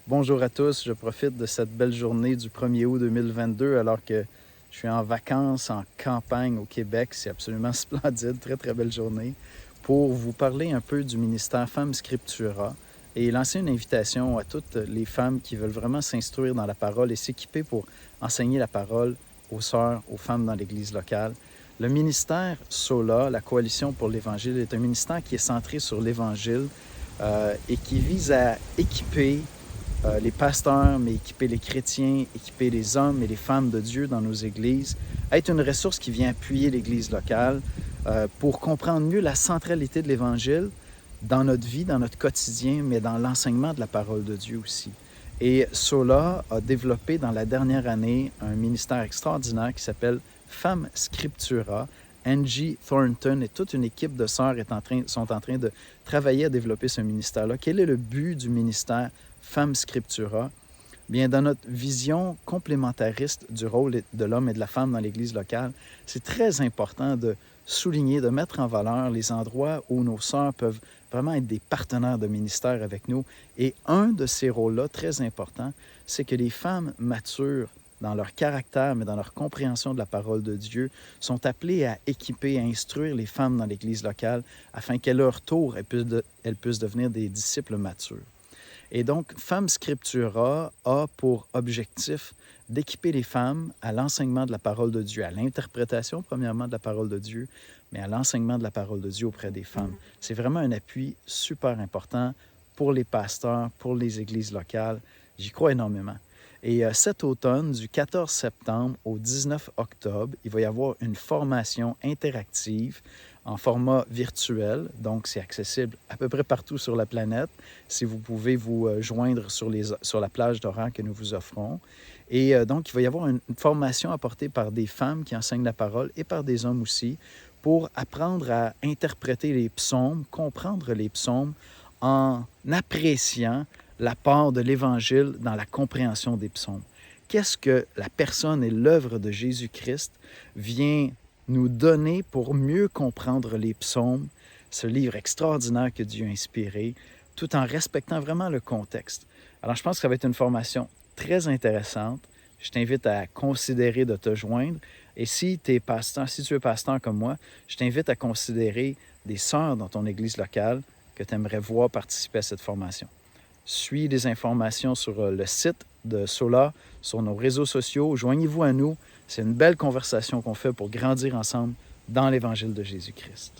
Bonjour à tous, je profite de cette belle journée du 1er août 2022 alors que je suis en vacances en campagne au Québec. C'est absolument splendide, très très belle journée, pour vous parler un peu du ministère Femmes Scriptura et lancer une invitation à toutes les femmes qui veulent vraiment s'instruire dans la parole et s'équiper pour enseigner la parole aux sœurs, aux femmes dans l'Église locale. Le ministère SOLA, la Coalition pour l'Évangile, est un ministère qui est centré sur l'Évangile et qui vise à équiper les pasteurs, mais équiper les chrétiens, équiper les hommes et les femmes de Dieu dans nos églises, être une ressource qui vient appuyer l'Église locale pour comprendre mieux la centralité de l'Évangile dans notre vie, dans notre quotidien, mais dans l'enseignement de la parole de Dieu aussi. Et Sola a développé dans la dernière année un ministère extraordinaire qui s'appelle Femmes Scriptura. Angie Thornton et toute une équipe de sœurs sont en train de travailler à développer ce ministère-là. Quel est le but du ministère Femmes Scriptura? Bien, dans notre vision complémentariste du rôle de l'homme et de la femme dans l'Église locale, c'est très important de souligner, de mettre en valeur les endroits où nos sœurs peuvent vraiment être des partenaires de ministère avec nous. Et un de ces rôles-là, très important, c'est que les femmes matures dans leur caractère, mais dans leur compréhension de la parole de Dieu, sont appelées à équiper, à instruire les femmes dans l'Église locale afin qu'à leur tour, elles puissent devenir des disciples matures. Et donc, Femmes Scriptura a pour objectif d'équiper les femmes à l'enseignement de la parole de Dieu, à l'interprétation, premièrement, de la parole de Dieu, mais à l'enseignement de la parole de Dieu auprès des femmes. C'est vraiment un appui super important pour les pasteurs, pour les églises locales. J'y crois énormément. Et cet automne, du 14 septembre au 19 octobre, il va y avoir une formation interactive en format virtuel. Donc, c'est accessible à peu près partout sur la planète. Si vous pouvez vous joindre sur la plage d'horaires que nous vous offrons. Et donc, il va y avoir une formation apportée par des femmes qui enseignent la parole et par des hommes aussi pour apprendre à interpréter les psaumes, comprendre les psaumes en appréciant la part de l'Évangile dans la compréhension des psaumes. Qu'est-ce que la personne et l'œuvre de Jésus-Christ vient nous donner pour mieux comprendre les psaumes, ce livre extraordinaire que Dieu a inspiré, tout en respectant vraiment le contexte. Alors, je pense que ça va être une formation très intéressante. Je t'invite à considérer de te joindre. Et si tu es pasteur comme moi, je t'invite à considérer des sœurs dans ton église locale que tu aimerais voir participer à cette formation. Suis les informations sur le site de Sola, sur nos réseaux sociaux. Joignez-vous à nous. C'est une belle conversation qu'on fait pour grandir ensemble dans l'Évangile de Jésus-Christ.